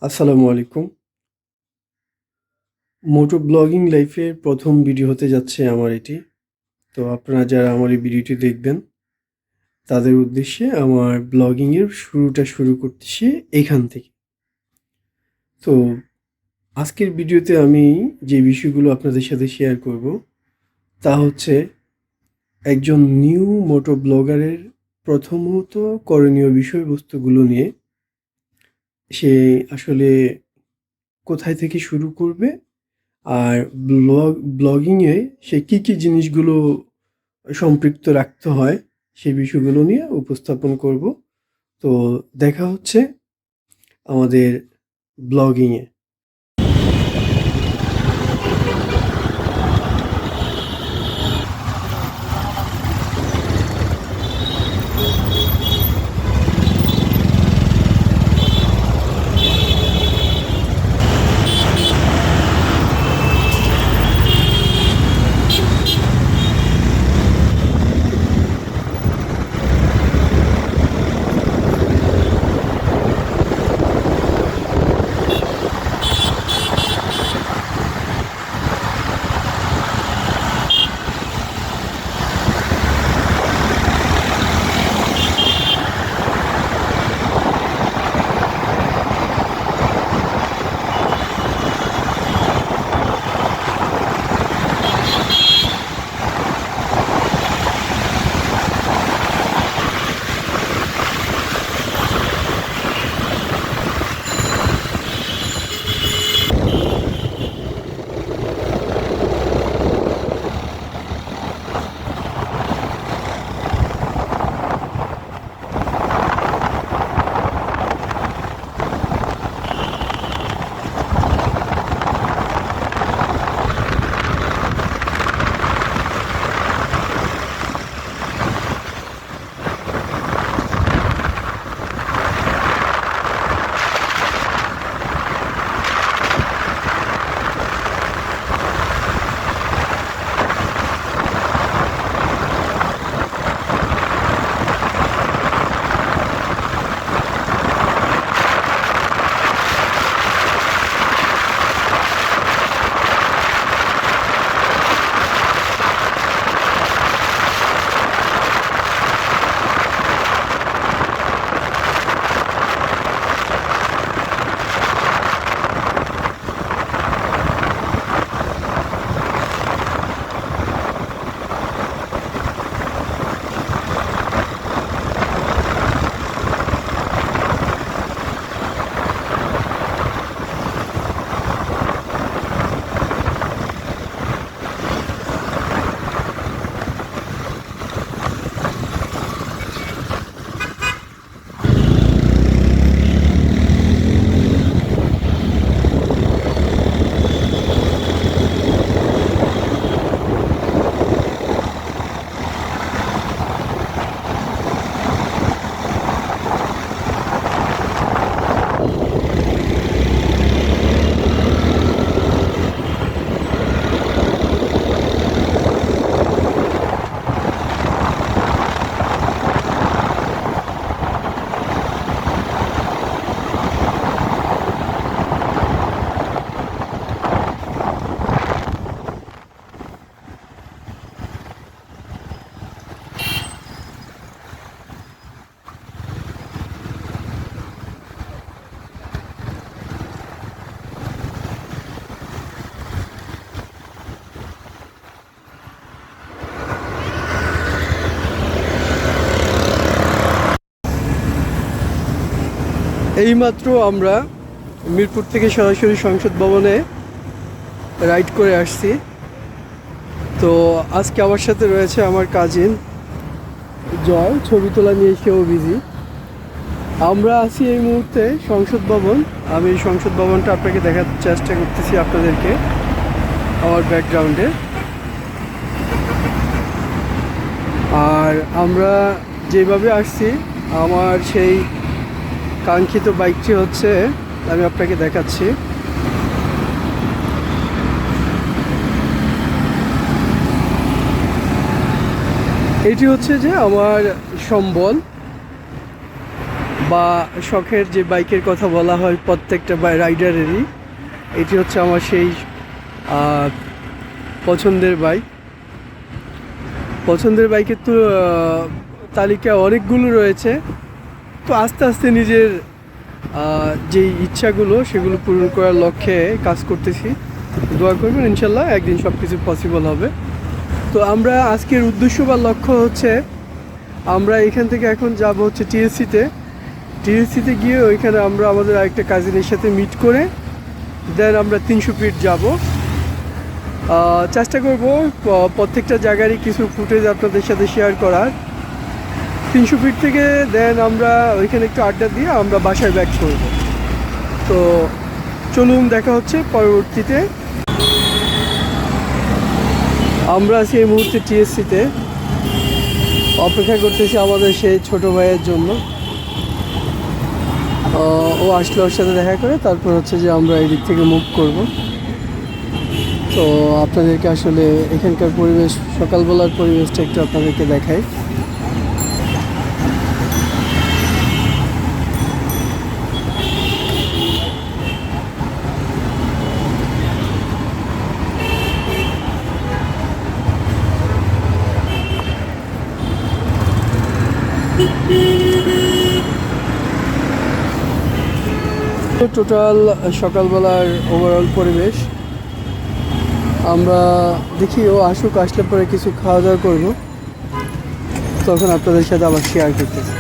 আসসালামু আলাইকুম। মোটো ব্লগিং লাইফের প্রথম ভিডিও হতে যাচ্ছে আমার এটি। তো আপনারা যারা আমার এই ভিডিওটি দেখবেন, তাদের উদ্দেশ্যে আমার ব্লগিংয়ের শুরুটা শুরু করতেছি এখান থেকে। তো আজকের ভিডিওতে আমি যে বিষয়গুলো আপনাদের সাথে শেয়ার করব, তা হচ্ছে একজন নিউ মোটো ব্লগারের প্রথমত করণীয় বিষয়বস্তুগুলো নিয়ে। সে আসলে কোথায় থেকে শুরু করবে? আর ব্লগিংয়ে সে কী জিনিসগুলো সম্পৃক্ত রাখতে হয়, সেই বিষয়গুলো নিয়ে উপস্থাপন করব। তো দেখা হচ্ছে আমাদের ব্লগিংয়ে। এইমাত্র আমরা মিরপুর থেকে সরাসরি সংসদ ভবনে রাইড করে আসছি। তো আজকে আমার সাথে রয়েছে আমার কাজিন জয়, ছবি তোলা নিয়ে সেও বিজি। আমরা আছি এই মুহূর্তে সংসদ ভবন। আমি সংসদ ভবনটা আপনাকে দেখার চেষ্টা করতেছি আপনাদেরকে আমার ব্যাকগ্রাউন্ডে। আর আমরা যেভাবে আসছি, আমার সেই কাঙ্ক্ষিত বাইকটি হচ্ছে, আমি আপনাকে দেখাচ্ছি। এটি হচ্ছে যে আমার সম্বল। বা শখের যে বাইকের কথা বলা হয় প্রত্যেকটা রাইডারেরই, এটি হচ্ছে আমার সেই পছন্দের বাইক। পছন্দের বাইকের তো তালিকা অনেকগুলো রয়েছে। তো আস্তে আস্তে নিজের যেই ইচ্ছাগুলো সেগুলো পূরণ করার লক্ষ্যে কাজ করতেছি। দোয়া করবেন, ইনশাল্লাহ একদিন সব কিছু পসিবল হবে। তো আমরা আজকের উদ্দেশ্য বা লক্ষ্য হচ্ছে, আমরা এখান থেকে এখন যাব হচ্ছে টিএসসিতে গিয়ে ওইখানে আমরা আমাদের আরেকটা কাজিনের সাথে মিট করে দেন আমরা 300 ফিট যাব। চেষ্টা করব প্রত্যেকটা জায়গারই কিছু ফুটেজ আপনাদের সাথে শেয়ার করার। 300 ফিট থেকে দেন আমরা ওইখানে একটু আড্ডা দিয়ে আমরা বাসায় ব্যাক করব। তো চলুন, দেখা হচ্ছে পরবর্তীতে। আমরা আছি এই মুহূর্তে টিএসসিতে, অপেক্ষা করতেছি আমাদের সেই ছোট ভাইয়ের জন্য। ও আসলে ওর সাথে দেখা করে তারপর হচ্ছে যে আমরা এই দিক থেকে মুভ করব। তো আপনাদেরকে আসলে এখানকার পরিবেশ, সকালবেলার পরিবেশটা একটু আপনাদেরকে দেখাই। টোটাল সকালবেলার ওভারঅল পরিবেশ আমরা দেখি, ও আসুক, আসলে পরে কিছু খাওয়া দাওয়া করবো, তখন আপনাদের সাথে আবার শেয়ার করতেছি।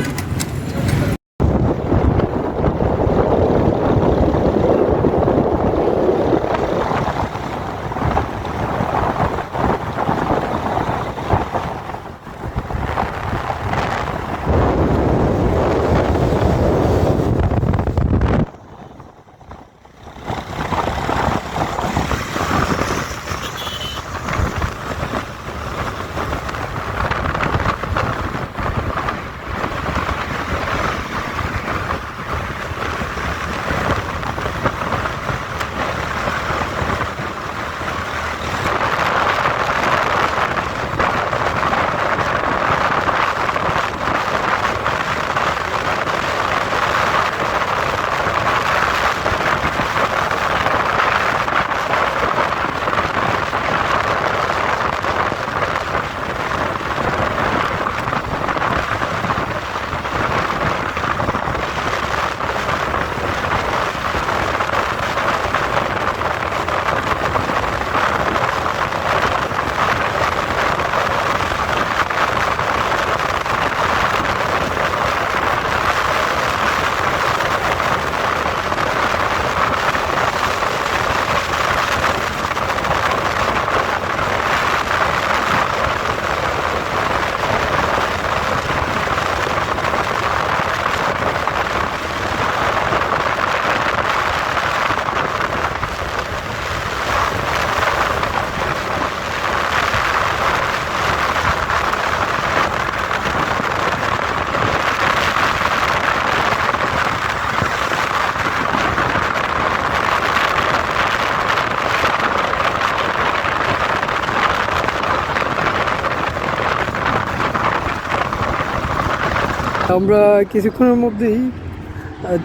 আমরা কিছুক্ষণের মধ্যেই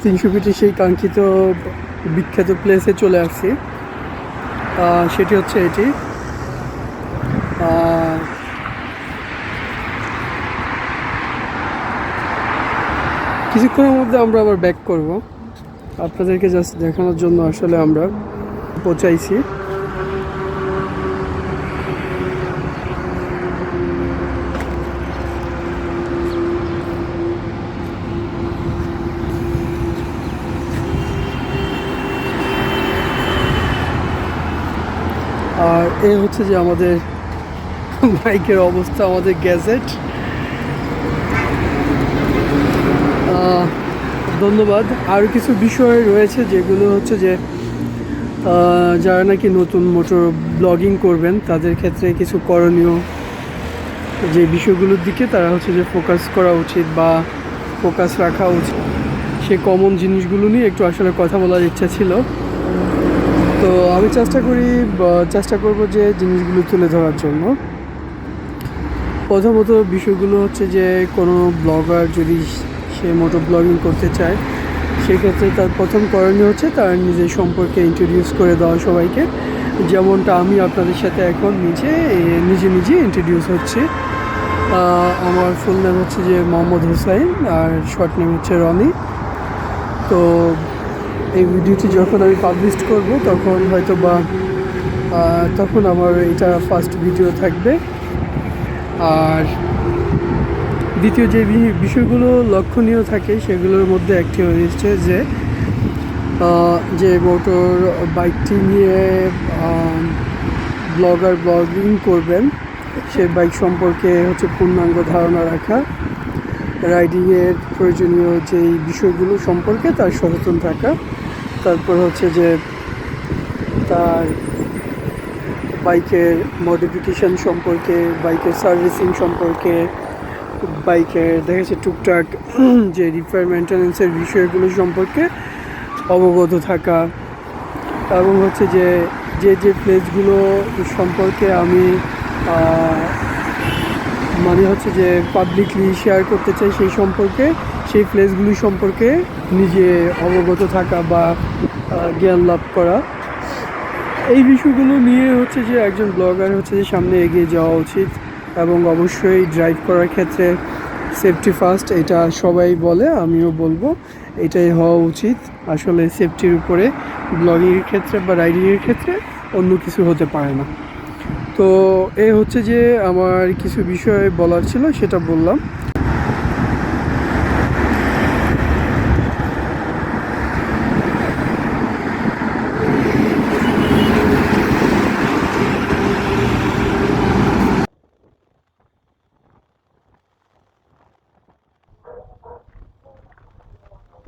300 ফিটের সেই কাঙ্ক্ষিত বিখ্যাত প্লেসে চলে আসছি। সেটি হচ্ছে এটি। কিছুক্ষণের মধ্যে আমরা আবার ব্যাক করব। আপনাদেরকে জাস্ট দেখানোর জন্য আসলে আমরা পৌঁছাইছি। আর এই হচ্ছে যে আমাদের বাইকের অবস্থা, আমাদের গ্যাজেট। ধন্যবাদ। আরও কিছু বিষয় রয়েছে যেগুলো হচ্ছে যে যারা নাকি নতুন মোটর ব্লগিং করবেন তাদের ক্ষেত্রে কিছু করণীয় যে বিষয়গুলোর দিকে তারা হচ্ছে যে ফোকাস করা উচিত বা ফোকাস রাখা উচিত, সেই কমন জিনিসগুলো নিয়ে একটু আসলে কথা বলার ইচ্ছা ছিল। তো আমি চেষ্টা করব যে জিনিসগুলো তুলে ধরার জন্য। প্রথমত বিষয়গুলো হচ্ছে যে কোনো ব্লগার যদি সে মোটো ব্লগিং করতে চায়, সেক্ষেত্রে তার প্রথম করণীয় হচ্ছে তার নিজের সম্পর্কে ইন্ট্রোডিউস করে দেওয়া সবাইকে, যেমনটা আমি আপনাদের সাথে এখন নিজে ইন্ট্রোডিউস হচ্ছি। আমার ফুল নেম হচ্ছে যে মোহাম্মদ হুসাইন, আর শর্ট নেম হচ্ছে রনি। তো এই ভিডিওটি যখন আমি পাবলিশ করব তখন হয়তো বা তখন আমার এটা ফার্স্ট ভিডিও থাকবে। আর দ্বিতীয় যে বিষয়গুলো লক্ষণীয় থাকে সেগুলোর মধ্যে একটি হচ্ছে যে মোটর বাইকটি নিয়ে ব্লগিং করবেন, সে বাইক সম্পর্কে হচ্ছে পূর্ণাঙ্গ ধারণা রাখা, রাইডিংয়ের প্রয়োজনীয় যেই বিষয়গুলো সম্পর্কে তার সচেতন থাকা, তারপর হচ্ছে যে তার বাইকের মডিফিকেশান সম্পর্কে, বাইকের সার্ভিসিং সম্পর্কে, বাইকের দেখা যাচ্ছে টুকটাক যে রিপেয়ার মেনটেন্যান্সের বিষয়গুলো সম্পর্কে অবগত থাকা, এবং হচ্ছে যে প্লেসগুলো সম্পর্কে আমি মানে হচ্ছে যে পাবলিকলি শেয়ার করতে চাই সেই প্লেসগুলি সম্পর্কে নিজে অবগত থাকা বা জ্ঞান লাভ করা। এই বিষয়গুলো নিয়ে হচ্ছে যে একজন ব্লগার হচ্ছে যে সামনে এগিয়ে যাওয়া উচিত, এবং অবশ্যই ড্রাইভ করার ক্ষেত্রে সেফটি ফার্স্ট, এটা সবাই বলে, আমিও বলবো এটাই হওয়া উচিত। আসলে সেফটির উপরে ব্লগিংয়ের ক্ষেত্রে বা রাইডিংয়ের ক্ষেত্রে অন্য কিছু হতে পারে না। তো এই হচ্ছে যে আমার কিছু বিষয় বলার ছিল, সেটা বললাম।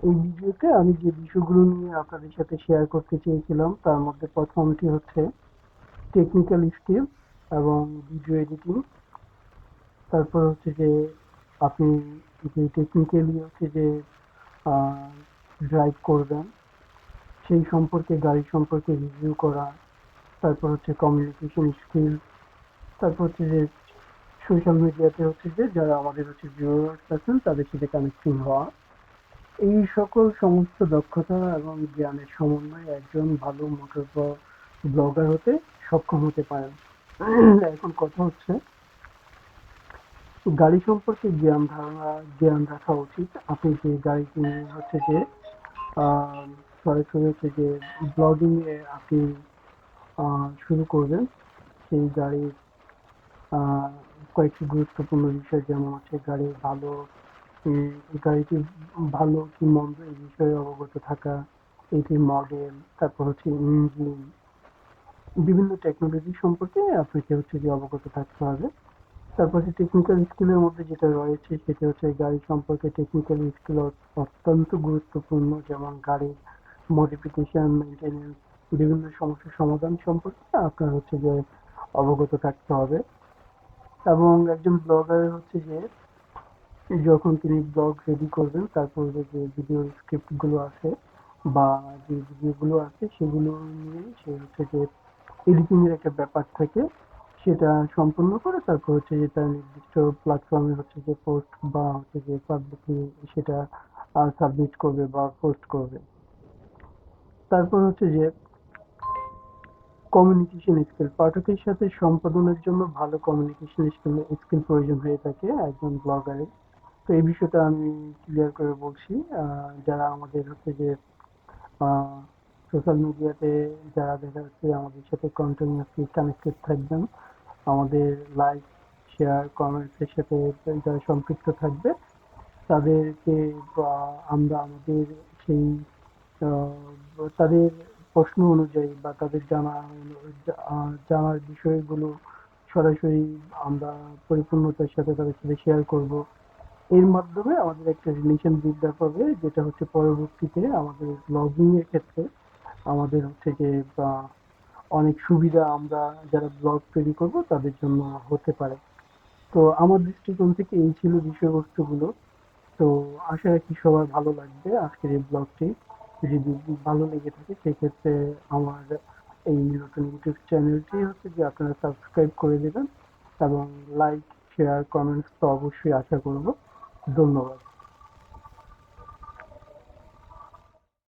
এই ভিডিওতে আমি যে বিষয়গুলো নিয়ে আপনাদের সাথে শেয়ার করতে চেয়েছিলাম তার মধ্যে প্রথমটি হচ্ছে টেকনিক্যাল স্কিল এবং ভিডিও এডিটিং। তারপর হচ্ছে যে আপনি যে টেকনিক্যালি হচ্ছে যে ড্রাইভ করবেন সেই সম্পর্কে, গাড়ি সম্পর্কে রিভিউ করা। তারপর হচ্ছে কমিউনিকেশন স্কিল। তারপর হচ্ছে যে সোশ্যাল মিডিয়াতে হচ্ছে যে যারা আমাদের হচ্ছে ভিউয়ার্স আছেন তাদের সাথে কানেক্টিং হওয়া। এই সকল সমস্ত দক্ষতা এবং জ্ঞানের সমন্বয়ে একজন ভালো মোটর ব্লগার হতে সক্ষম হতে পারেন। এখন কথা হচ্ছে গাড়ি সম্পর্কে জ্ঞান রাখা উচিত। আপনি যে গাড়িটি নিয়ে হচ্ছে যে আহ, সরাসরি হচ্ছে যে ব্লগিং এ আপনি শুরু করবেন, সেই গাড়ির আহ, কয়েকটি গুরুত্বপূর্ণ বিষয়, যেমন হচ্ছে গাড়িটি ভালো কি মন্দ এই বিষয়ে অবগত থাকা, এটির মডেল, তারপর হচ্ছে ইঞ্জিন, বিভিন্ন টেকনোলজি সম্পর্কে আপনাকে হচ্ছে যে অবগত থাকতে হবে। তারপর হচ্ছে টেকনিক্যাল স্কিলের মধ্যে যেটা রয়েছে সেটা হচ্ছে গাড়ি সম্পর্কে টেকনিক্যাল স্কিল অত্যন্ত গুরুত্বপূর্ণ, যেমন গাড়ির মডিফিকেশন, মেনটেনেন্স, বিভিন্ন সমস্যার সমাধান সম্পর্কে আপনার হচ্ছে যে অবগত থাকতে হবে। এবং একজন ব্লগার হচ্ছে যে যখন তিনি ব্লগ রেডি করবেন তার পূর্বে যে ভিডিও স্ক্রিপ্ট গুলো আছে বা যে ভিডিওগুলো আছে সেগুলো নিয়ে সে হচ্ছে যে এডিটিং এর একটা ব্যাপার থাকে, সেটা সম্পূর্ণ করে তারপর হচ্ছে যে তার নির্দিষ্ট প্ল্যাটফর্মে হচ্ছে যে পোস্ট বা হচ্ছে যে পাবলিকলি সেটা সাবমিট করবে বা পোস্ট করবে। তারপর হচ্ছে যে কমিউনিকেশন স্কিল, পাঠকের সাথে সম্পাদনের জন্য ভালো কমিউনিকেশন স্কিল প্রয়োজন হয়ে থাকে একজন ব্লগারের। তো এই বিষয়টা আমি ক্লিয়ার করে বলছি। যারা আমাদের হচ্ছে যে সোশ্যাল মিডিয়াতে যারা দেখা যাচ্ছে আমাদের সাথে কন্টিনিউয়াসলি কানেক্টেড থাকবেন, আমাদের লাইক, শেয়ার, কমেন্টস এর সাথে যারা সম্পৃক্ত থাকবে তাদেরকে আমরা আমাদের সেই তাদের প্রশ্ন অনুযায়ী বা তাদের জানার বিষয়গুলো সরাসরি আমরা পরিপূর্ণতার সাথে তাদের সাথে শেয়ার করব। এর মাধ্যমে আমাদের একটা রিলেশন বিল্ড আপ হবে, যেটা হচ্ছে পরবর্তীতে আমাদের ব্লগিং এর ক্ষেত্রে আমাদের হচ্ছে যে অনেক সুবিধা আমরা যারা ব্লগ তৈরি করব তাদের জন্য হতে পারে। তো আমার দৃষ্টিকোণ থেকে এই ছিল বিষয়বস্তুগুলো। তো আশা রাখি সবার ভালো লাগবে আজকের এই ব্লগটি। যদি ভালো লেগে থাকে সেক্ষেত্রে আমার এই নতুন ইউটিউব চ্যানেলটি হচ্ছে যে আপনারা সাবস্ক্রাইব করে দেবেন এবং লাইক, শেয়ার, কমেন্টস তো অবশ্যই আশা করব। ধন্যবাদ।